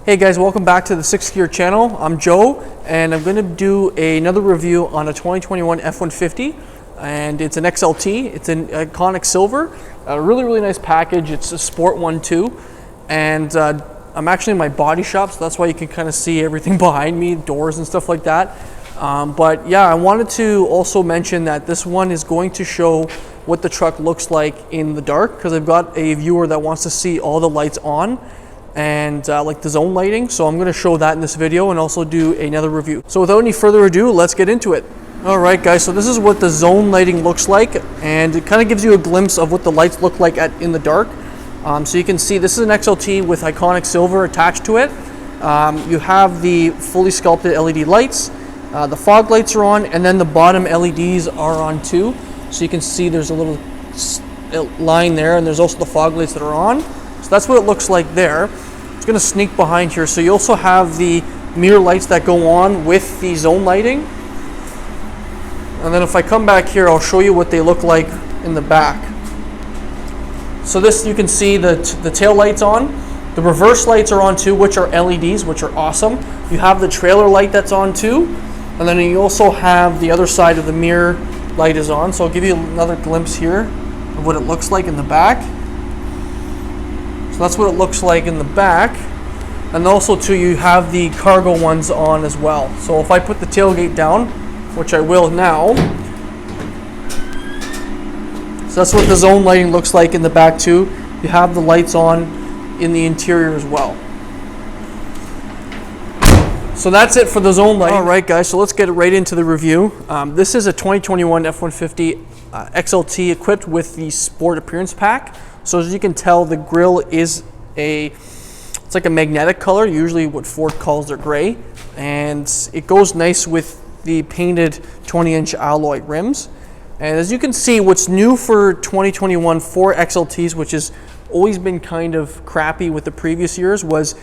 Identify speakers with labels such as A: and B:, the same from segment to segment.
A: Hey guys, welcome back to the 6th Gear channel. I'm Joe, and I'm going to do another review on a 2021 F-150, and it's an XLT. It's an iconic silver, a really nice package. It's a sport one too, and I'm actually in my body shop, so that's why you can kind of see everything behind me, doors and stuff like that. But yeah, I wanted to also mention that this one is going to show what the truck looks like in the dark, because I've got a viewer that wants to see all the lights on and like the zone lighting. So I'm going to show that in this video and also do another review. So without any further ado, let's get into it. All right guys, so this is what the zone lighting looks like, and it kind of gives you a glimpse of what the lights look like in the dark. So you can see this is an XLT with iconic silver attached to it. You have the fully sculpted LED lights, the fog lights are on, and then the bottom LEDs are on too. So you can see there's a little line there, and there's also the fog lights that are on. So that's what it looks like there. It's going to sneak behind here. So you also have the mirror lights that go on with the zone lighting. And then if I come back here, I'll show you what they look like in the back. So this, you can see the tail lights on. The reverse lights are on too, which are LEDs, which are awesome. You have the trailer light that's on too. And then you also have the other side of the mirror light is on. So I'll give you another glimpse here of what it looks like in the back. So that's what it looks like in the back. And also too, you have the cargo ones on as well. So if I put the tailgate down, which I will now, so that's what the zone lighting looks like in the back too. You have the lights on in the interior as well. So that's it for the zone lighting. All right guys, so let's get right into the review. This is a 2021 F-150 XLT equipped with the Sport Appearance Pack. So as you can tell, the grille is it's like a magnetic color, usually what Ford calls their gray. And it goes nice with the painted 20-inch alloy rims. And as you can see, what's new for 2021 for XLTs, which has always been kind of crappy with the previous years, was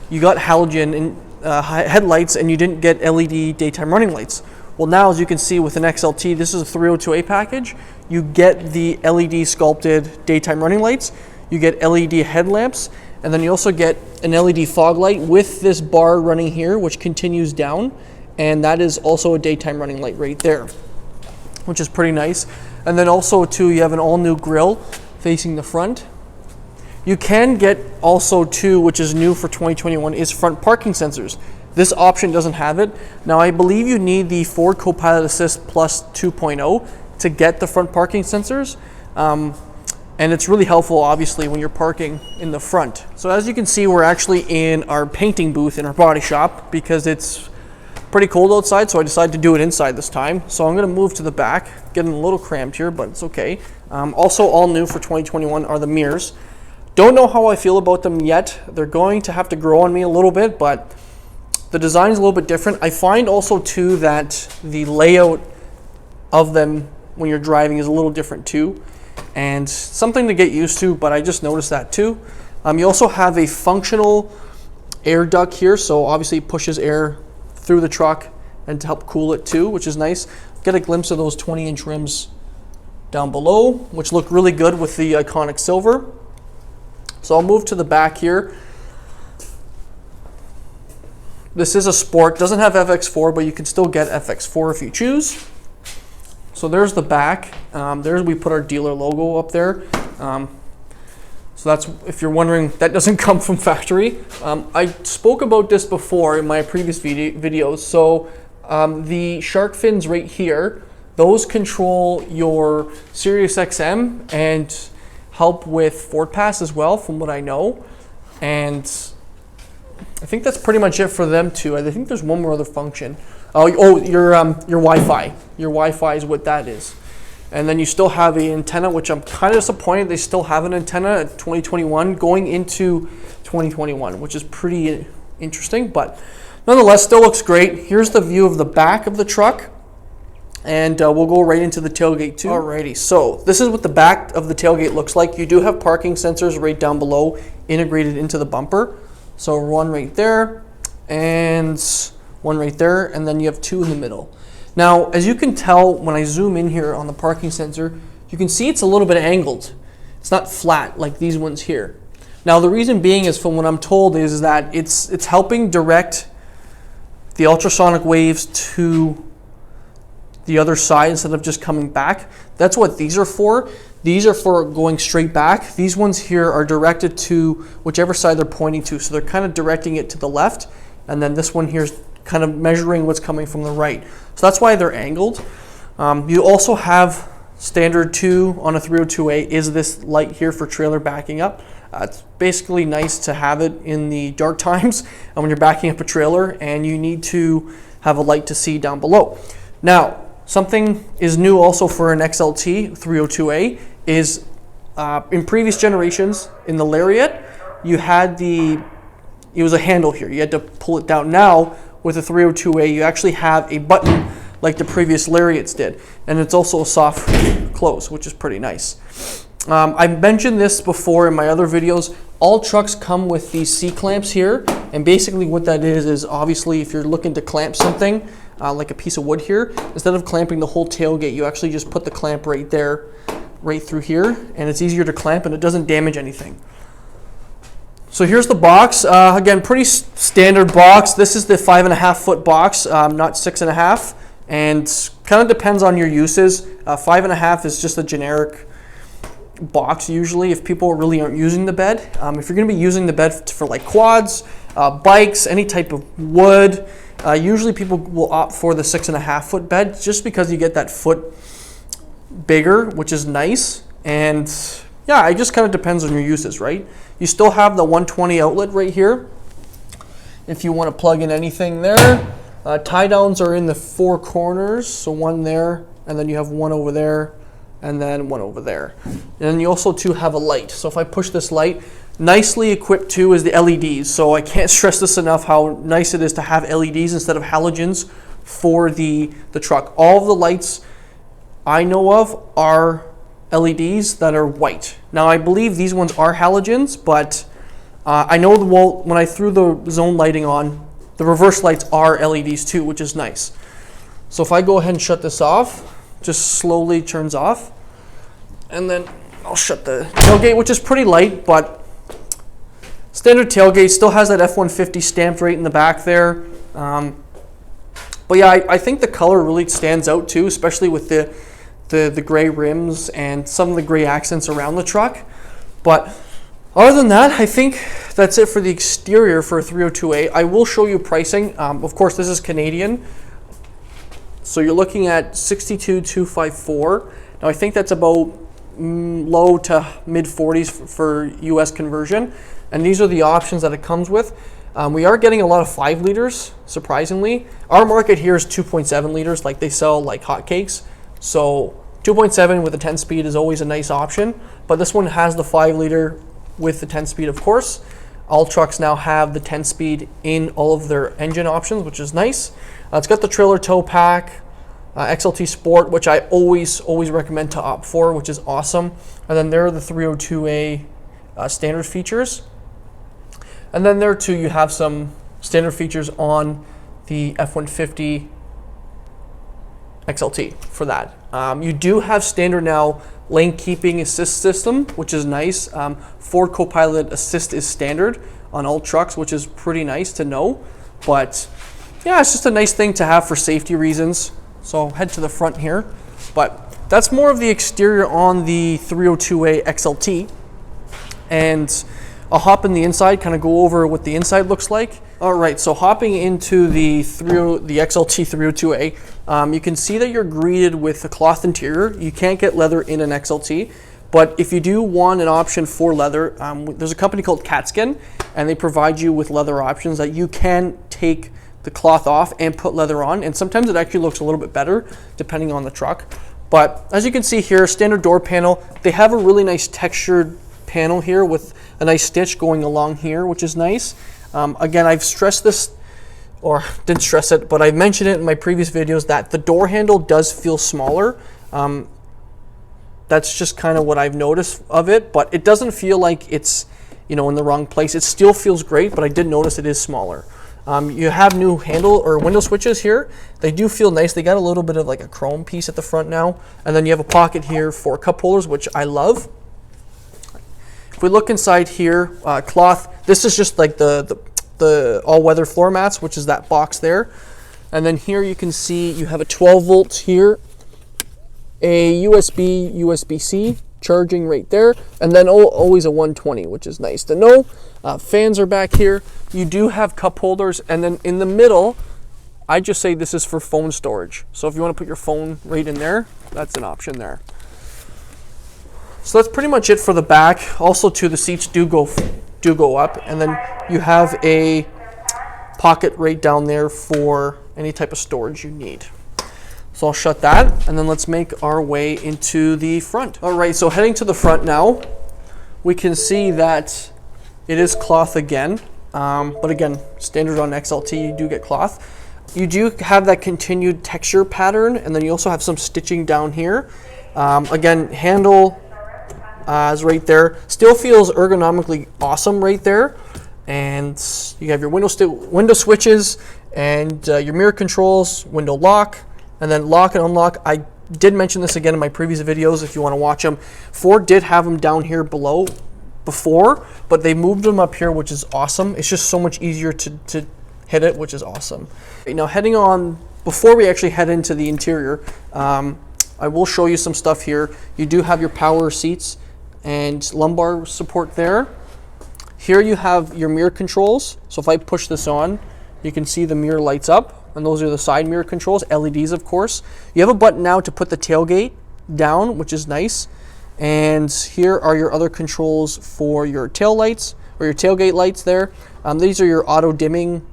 A: you got halogen headlights and you didn't get LED daytime running lights. Well, now as you can see with an XLT, this is a 302A package. You get the LED sculpted daytime running lights, you get LED headlamps, and then you also get an LED fog light with this bar running here, which continues down, and that is also a daytime running light right there, which is pretty nice. And then also too, you have an all new grille facing the front. You can get also too, which is new for 2021, is front parking sensors. This option doesn't have it. Now I believe you need the Ford Co-Pilot Assist Plus 2.0 to get the front parking sensors. And it's really helpful obviously when you're parking in the front. So as you can see, we're actually in our painting booth in our body shop because it's pretty cold outside, so I decided to do it inside this time. So I'm gonna move to the back, getting a little cramped here, but it's okay. Also all new for 2021 are the mirrors. Don't know how I feel about them yet. They're going to have to grow on me a little bit, but the design is a little bit different. I find also too that the layout of them when you're driving is a little different too, and something to get used to, but I just noticed that too. You also have a functional air duct here, so obviously it pushes air through the truck and to help cool it too, which is nice. Get a glimpse of those 20-inch rims down below, which look really good with the iconic silver. So I'll move to the back here. This is a Sport, doesn't have FX4, but you can still get FX4 if you choose. So there's the back. There we put our dealer logo up there. So that's, if you're wondering, that doesn't come from factory. I spoke about this before in my previous videos. So the shark fins right here, those control your Sirius XM and help with Ford Pass as well, from what I know. And I think that's pretty much it for them too. I think there's one more other function. Oh, your Wi-Fi. Your Wi-Fi is what that is. And then you still have an antenna, which I'm kind of disappointed they still have an antenna at 2021 going into 2021, which is pretty interesting, but nonetheless, still looks great. Here's the view of the back of the truck, and we'll go right into the tailgate too. Alrighty, so this is what the back of the tailgate looks like. You do have parking sensors right down below integrated into the bumper. So one right there, and one right there, and then you have two in the middle. Now, as you can tell, when I zoom in here on the parking sensor, you can see it's a little bit angled. It's not flat like these ones here. Now the reason being is, from what I'm told, is that it's helping direct the ultrasonic waves to the other side instead of just coming back. That's what these are for. These are for going straight back. These ones here are directed to whichever side they're pointing to. So they're kind of directing it to the left. And then this one here is kind of measuring what's coming from the right. So that's why they're angled. You also have standard 2 on a 302A is this light here for trailer backing up. It's basically nice to have it in the dark times and when you're backing up a trailer and you need to have a light to see down below. Now, something is new also for an XLT 302A is in previous generations in the Lariat, you had it was a handle here. You had to pull it down. Now, with a 302A, you actually have a button like the previous Lariats did. And it's also a soft close, which is pretty nice. I've mentioned this before in my other videos. All trucks come with these C-clamps here. And basically what that is obviously if you're looking to clamp something, like a piece of wood here, instead of clamping the whole tailgate, you actually just put the clamp right there, right through here. And it's easier to clamp and it doesn't damage anything. So here's the box. Again, pretty standard box. This is the 5.5 foot box, not 6.5. And kind of depends on your uses. 5.5 is just a generic box usually if people really aren't using the bed. If you're going to be using the bed for like quads, bikes, any type of wood, usually people will opt for the 6.5 foot bed just because you get that foot bigger, which is nice. And yeah, it just kind of depends on your uses, right? You still have the 120 outlet right here if you want to plug in anything there. Tie downs are in the 4 corners, so one there, and then you have one over there, and then one over there. And then you also too have a light. So if I push this light, nicely equipped too is the LEDs. So I can't stress this enough how nice it is to have LEDs instead of halogens for the truck. All of the lights I know of are LEDs that are white. Now I believe these ones are halogens, but I know when I threw the zone lighting on, the reverse lights are LEDs too, which is nice. So if I go ahead and shut this off, just slowly turns off. And then I'll shut the tailgate, which is pretty light, but standard tailgate still has that F-150 stamped right in the back there. But yeah, I think the color really stands out too, especially with the gray rims and some of the gray accents around the truck. But other than that, I think that's it for the exterior for a 302A. I will show you pricing. Of course, this is Canadian. So you're looking at $62,254. Now I think that's about low to mid 40s for US conversion. And these are the options that it comes with. We are getting a lot of 5 liters, surprisingly. Our market here is 2.7 liters, like they sell like hotcakes. So 2.7 with a 10 speed is always a nice option. But this one has the 5 liter with the 10 speed, of course. All trucks now have the 10 speed in all of their engine options, which is nice. It's got the trailer tow pack, XLT Sport, which I always recommend to opt for, which is awesome. And then there are the 302A standard features. And then there too, you have some standard features on the F-150 XLT for that. You do have standard now lane keeping assist system, which is nice. Ford Copilot Assist is standard on all trucks, which is pretty nice to know. But yeah, it's just a nice thing to have for safety reasons. So I'll head to the front here. But that's more of the exterior on the 302A XLT. And I'll hop in the inside, kind of go over what the inside looks like. All right, so hopping into the XLT 302A, you can see that you're greeted with a cloth interior. You can't get leather in an XLT, but if you do want an option for leather, there's a company called Catskin, and they provide you with leather options that you can take the cloth off and put leather on, and sometimes it actually looks a little bit better depending on the truck. But as you can see here, standard door panel, they have a really nice textured panel here with a nice stitch going along here, which is nice. Again, I've stressed this, or didn't stress it, but I mentioned it in my previous videos that the door handle does feel smaller. That's just kind of what I've noticed of it, but it doesn't feel like it's, in the wrong place. It still feels great, but I did notice it is smaller. You have new handle or window switches here. They do feel nice. They got a little bit of like a chrome piece at the front now, and then you have a pocket here for cup holders, which I love. If we look inside here, cloth, this is just like the all-weather floor mats, which is that box there. And then here you can see you have a 12 volts here, a USB-C charging right there, and then always a 120, which is nice to know. Fans are back here. You do have cup holders, and then in the middle, I just say this is for phone storage. So if you want to put your phone right in there, that's an option there. So that's pretty much it for the back. Also, too, the seats do go up, and then you have a pocket right down there for any type of storage you need. So I'll shut that, and then let's make our way into the front. All right, so heading to the front now, we can see that it is cloth again, but again, standard on XLT, you do get cloth. You do have that continued texture pattern, and then you also have some stitching down here. Again, handle is right there. Still feels ergonomically awesome right there. And you have your window switches and your mirror controls, window lock, and then lock and unlock. I did mention this again in my previous videos if you want to watch them. Ford did have them down here below before, but they moved them up here, which is awesome. It's just so much easier to hit it, which is awesome. Now heading on, before we actually head into the interior, I will show you some stuff here. You do have your power seats and lumbar support there. Here you have your mirror controls. So if I push this on, you can see the mirror lights up, and those are the side mirror controls, LEDs of course. You have a button now to put the tailgate down, which is nice. And here are your other controls for your tail lights, or your tailgate lights there. These are your auto dimming,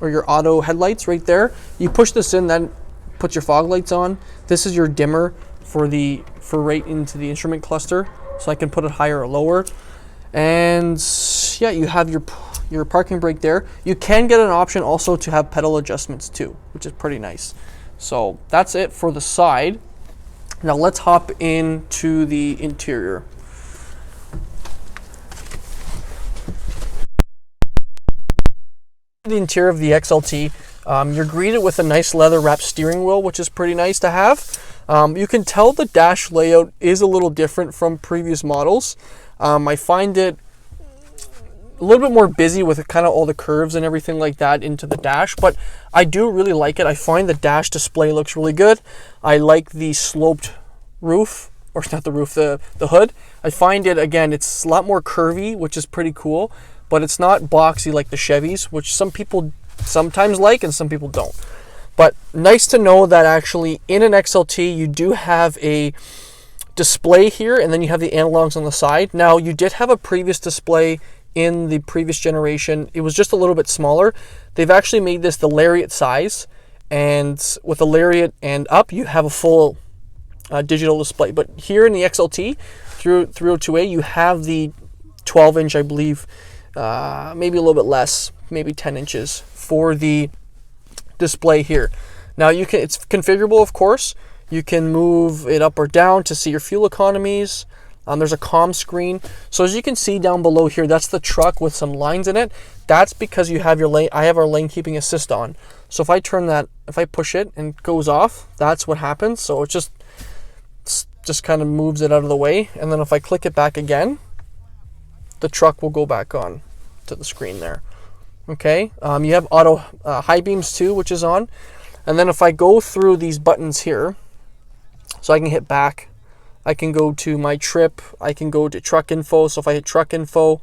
A: or your auto headlights right there. You push this in, then put your fog lights on. This is your dimmer for right into the instrument cluster, so I can put it higher or lower. And yeah, you have your parking brake there. You can get an option also to have pedal adjustments too, which is pretty nice. So that's it for the side. Now let's hop into the interior. The interior of the XLT, you're greeted with a nice leather wrapped steering wheel, which is pretty nice to have. You can tell the dash layout is a little different from previous models. I find it a little bit more busy with kind of all the curves and everything like that into the dash, but I do really like it. I find the dash display looks really good. I like the sloped roof, or not the roof, the hood. I find it, again, it's a lot more curvy, which is pretty cool, but it's not boxy like the Chevys, which some people sometimes like and some people don't. But nice to know that actually in an XLT you do have a display here, and then you have the analogs on the side. Now, you did have a previous display in the previous generation. It was just a little bit smaller. They've actually made this the Lariat size, and with the Lariat and up, you have a full digital display. But here in the XLT through 302A, you have the 12-inch, I believe, maybe a little bit less, maybe 10 inches for the display here. Now it's configurable, of course. You can move it up or down to see your fuel economies. There's a comm screen. So as you can see down below here, that's the truck with some lines in it. That's because you have your lane. I have our lane keeping assist on. So if I turn that, if I push it and it goes off, that's what happens. So it just kind of moves it out of the way. And then if I click it back again, the truck will go back on to the screen there. Okay. You have auto high beams too, which is on. And then if I go through these buttons here, so I can hit back, I can go to my trip, I can go to truck info. So if I hit truck info,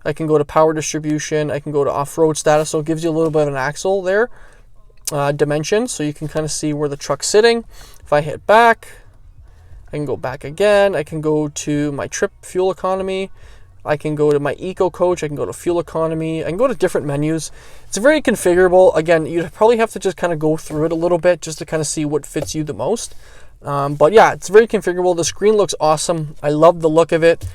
A: I can go to power distribution, I can go to off-road status. So it gives you a little bit of an axle there, dimension, so you can kind of see where the truck's sitting. If I hit back, I can go back again. I can go to my trip fuel economy. I can go to my eco coach. I can go to fuel economy. I can go to different menus. It's very configurable. Again, you'd probably have to just kind of go through it a little bit just to kind of see what fits you the most. But yeah, it's very configurable. The screen looks awesome. I love the look of it.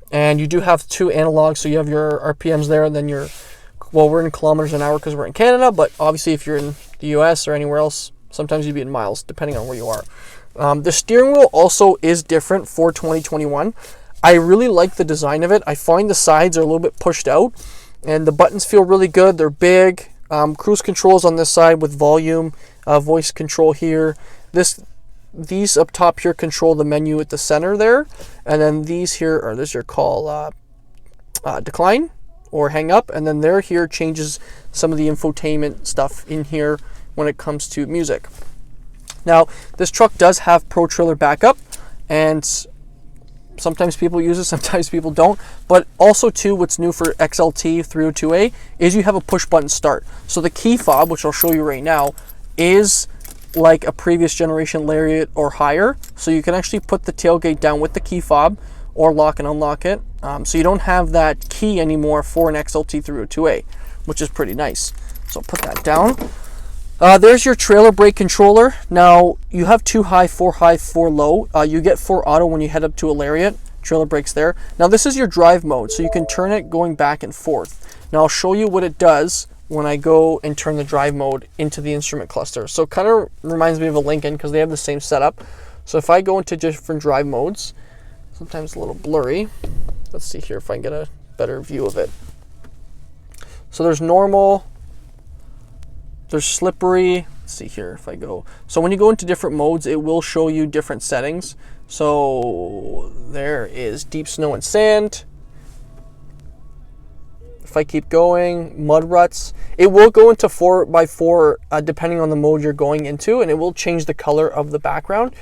A: And you do have two analogs, so you have your RPMs there, and then we're in kilometers an hour because we're in Canada, but obviously if you're in the US or anywhere else, sometimes you'd be in miles, depending on where you are. The steering wheel also is different for 2021. I really like the design of it. I find the sides are a little bit pushed out, and the buttons feel really good. They're big. Cruise controls on this side with volume, voice control here. These up top here control the menu at the center there, and then these here are your call decline or hang up, and then there here changes some of the infotainment stuff in here when it comes to music. Now, this truck does have Pro Trailer backup, and sometimes people use it, sometimes people don't. But also too, what's new for XLT 302A is you have a push button start. So the key fob, which I'll show you right now, is like a previous generation Lariat or higher. So you can actually put the tailgate down with the key fob or lock and unlock it. So you don't have that key anymore for an XLT 302A, which is pretty nice. So I'll put that down. There's your trailer brake controller. Now, you have 2 high, 4 low. You get 4 auto when you head up to a Lariat. Trailer brakes there. Now, this is your drive mode, so you can turn it going back and forth. Now, I'll show you what it does when I go and turn the drive mode into the instrument cluster. So it kind of reminds me of a Lincoln because they have the same setup. So if I go into different drive modes, sometimes a little blurry. Let's see here if I can get a better view of it. So there's normal. There's slippery. Let's see here if I go. So when you go into different modes, it will show you different settings. So there is deep snow and sand. If I keep going, mud ruts. It will go into 4x4 depending on the mode you're going into, and it will change the color of the background.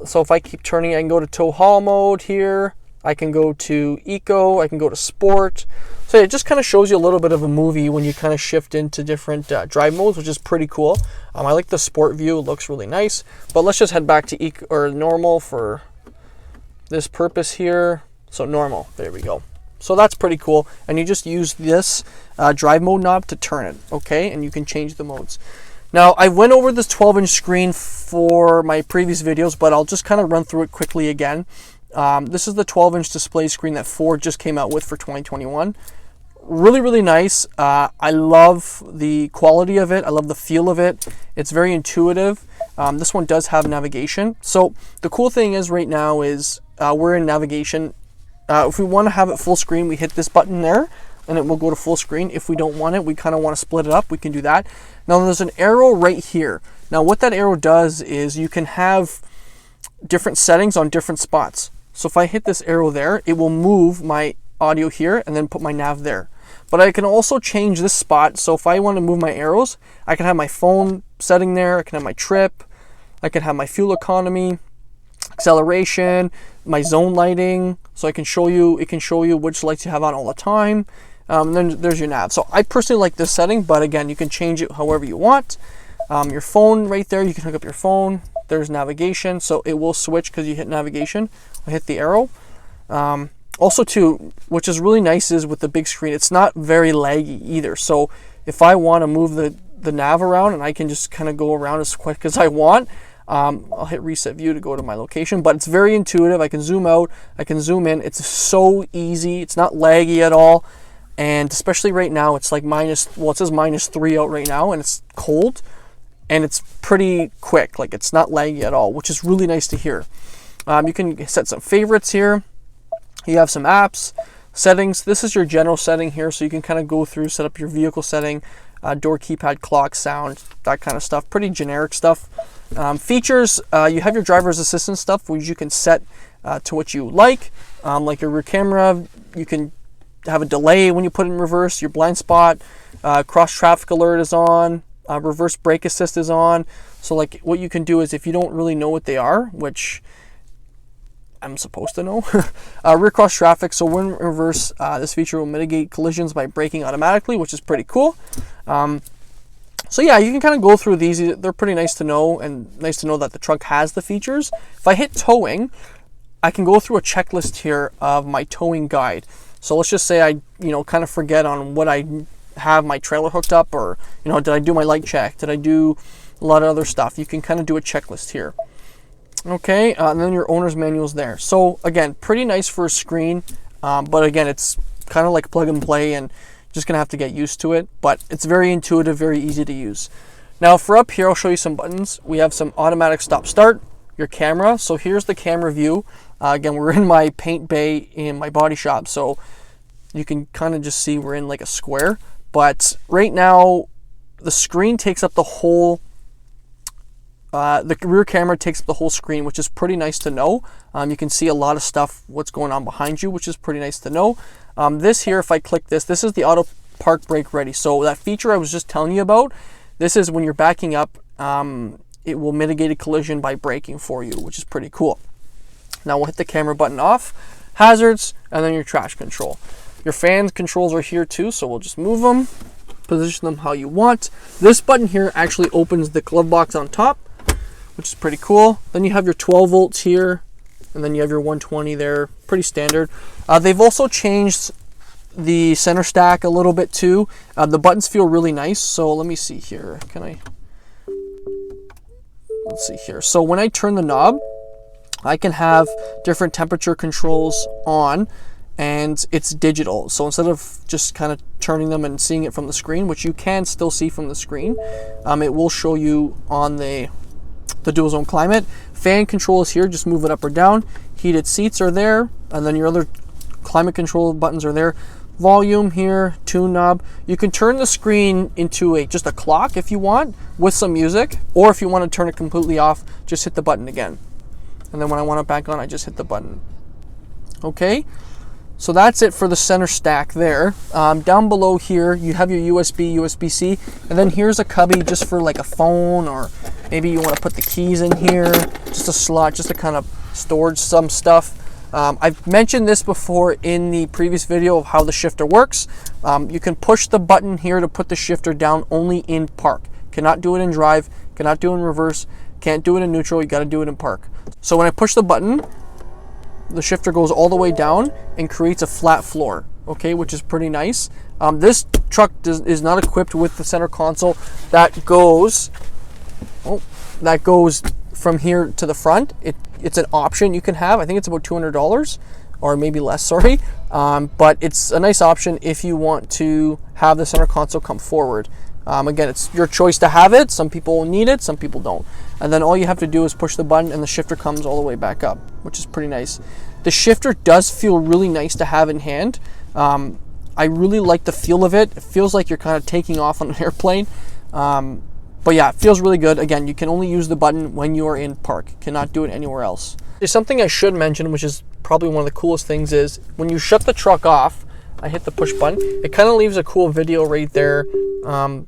A: So if I keep turning, I can go to tow haul mode here. I can go to eco. I can go to sport. So it just kind of shows you a little bit of a movie when you kind of shift into different drive modes, which is pretty cool. I like the sport view. It looks really nice. But let's just head back to eco or normal for this purpose here. So normal. There we go. So that's pretty cool. And you just use this drive mode knob to turn it. Okay, and you can change the modes. Now, I went over this 12-inch screen for my previous videos, but I'll just kind of run through it quickly again. This is the 12-inch display screen that Ford just came out with for 2021. Really, really nice. I love the quality of it. I love the feel of it. It's very intuitive. This one does have navigation. So the cool thing is right now is we're in navigation. If we want to have it full screen, we hit this button there, and it will go to full screen. If we don't want it, we kind of want to split it up, we can do that. Now there's an arrow right here. Now what that arrow does is you can have different settings on different spots. So if I hit this arrow there, it will move my audio here and then put my nav there. But I can also change this spot. So if I want to move my arrows, I can have my phone setting there. I can have my trip. I can have my fuel economy, acceleration, my zone lighting. So I can show you, it can show you which lights you have on all the time. And then there's your nav. So I personally like this setting, but again, you can change it however you want. Your phone right there, you can hook up your phone. There's navigation, so it will switch because you hit navigation. I hit the arrow. Also too, which is really nice is with the big screen, it's not very laggy either. So if I want to move the nav around, and I can just kind of go around as quick as I want, I'll hit reset view to go to my location. But it's very intuitive. I can zoom out, I can zoom in. It's so easy. It's not laggy at all. And especially right now, it's like it says -3 out right now, and it's cold. And it's pretty quick, like it's not laggy at all, which is really nice to hear. You can set some favorites here. You have some apps, settings. This is your general setting here, so you can kind of go through, set up your vehicle setting, door keypad, clock, sound, that kind of stuff. Pretty generic stuff. Features, you have your driver's assistance stuff, which you can set to what you like your rear camera. You can have a delay when you put it in reverse, your blind spot, cross traffic alert is on. Reverse brake assist is on. So like what you can do is, if you don't really know what they are, which I'm supposed to know, rear cross traffic. So when in reverse, this feature will mitigate collisions by braking automatically, which is pretty cool. So yeah, you can kind of go through these. They're pretty nice to know, and nice to know that the truck has the features. If I hit towing, I can go through a checklist here of my towing guide. So let's just say I kind of forget on what I have my trailer hooked up, or did I do my light check, did I do a lot of other stuff. You can kind of do a checklist here. Okay, and then your owner's manual is there. So again, pretty nice for a screen, but again, it's kind of like plug and play, and just gonna have to get used to it. But it's very intuitive, very easy to use. Now for up here, I'll show you some buttons. We have some automatic stop start, your camera. So here's the camera view. Again, we're in my paint bay in my body shop, so you can kind of just see we're in like a square. But right now, the screen takes up the whole, the rear camera takes up the whole screen, which is pretty nice to know. You can see a lot of stuff, what's going on behind you, which is pretty nice to know. This here, if I click this is the auto park brake ready. So that feature I was just telling you about, this is when you're backing up, it will mitigate a collision by braking for you, which is pretty cool. Now we'll hit the camera button off, hazards, and then your traction control. Your fan controls are here too, so we'll just move them, position them how you want. This button here actually opens the glove box on top, which is pretty cool. Then you have your 12 volts here, and then you have your 120 there, pretty standard. They've also changed the center stack a little bit too. The buttons feel really nice, so let me see here. Let's see here. So when I turn the knob, I can have different temperature controls on, and it's digital. So instead of just kind of turning them and seeing it from the screen, which you can still see from the screen, it will show you on the dual zone climate. Fan control is here, just move it up or down. Heated seats are there, and then your other climate control buttons are there. Volume here, tune knob. You can turn the screen into just a clock if you want with some music, or if you want to turn it completely off, just hit the button again. And then when I want it back on, I just hit the button. Okay, so that's it for the center stack there. Down below here, you have your USB, USB-C, and then here's a cubby just for like a phone, or maybe you want to put the keys in here, just a slot, just to kind of store some stuff. I've mentioned this before in the previous video of how the shifter works. You can push the button here to put the shifter down only in park. Cannot do it in drive, cannot do it in reverse, can't do it in neutral, you got to do it in park. So when I push the button, the shifter goes all the way down and creates a flat floor, okay, which is pretty nice. This truck is not equipped with the center console that goes from here to the front. It's an option you can have. I think it's about $200 or maybe less, sorry. But it's a nice option if you want to have the center console come forward. Again, it's your choice to have it. Some people need it, some people don't. And then all you have to do is push the button and the shifter comes all the way back up, which is pretty nice. The shifter does feel really nice to have in hand. I really like the feel of it. It feels like you're kind of taking off on an airplane. But yeah, it feels really good. Again, you can only use the button when you are in park. Cannot do it anywhere else. There's something I should mention, which is probably one of the coolest things, is when you shut the truck off, I hit the push button, it kind of leaves a cool video right there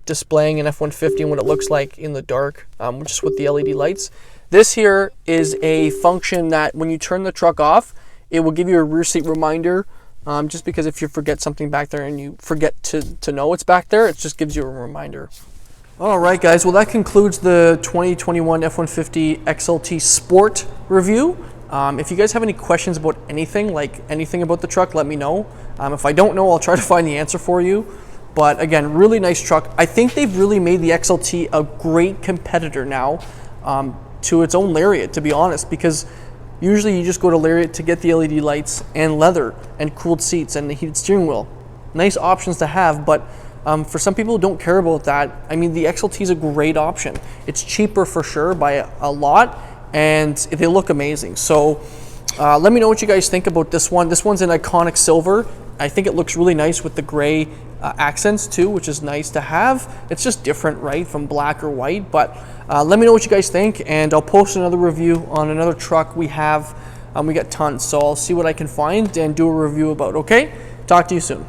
A: displaying an F-150 and what it looks like in the dark, just with the LED lights. This here is a function that when you turn the truck off, it will give you a rear seat reminder, just because if you forget something back there and you forget to know it's back there, it just gives you a reminder. All right, guys, well, that concludes the 2021 F-150 XLT Sport review. If you guys have any questions about anything about the truck, let me know. If I don't know, I'll try to find the answer for you. But again, really nice truck. I think they've really made the XLT a great competitor now to its own Lariat, to be honest, because usually you just go to Lariat to get the LED lights and leather and cooled seats and the heated steering wheel. Nice options to have, but for some people who don't care about that, I mean, the XLT is a great option. It's cheaper for sure by a lot, and they look amazing. So let me know what you guys think about this one. This one's in iconic silver. I think it looks really nice with the gray accents too, which is nice to have. It's just different, right, from black or white. But let me know what you guys think, and I'll post another review on another truck we have. We got tons, so I'll see what I can find and do a review about, okay? Talk to you soon.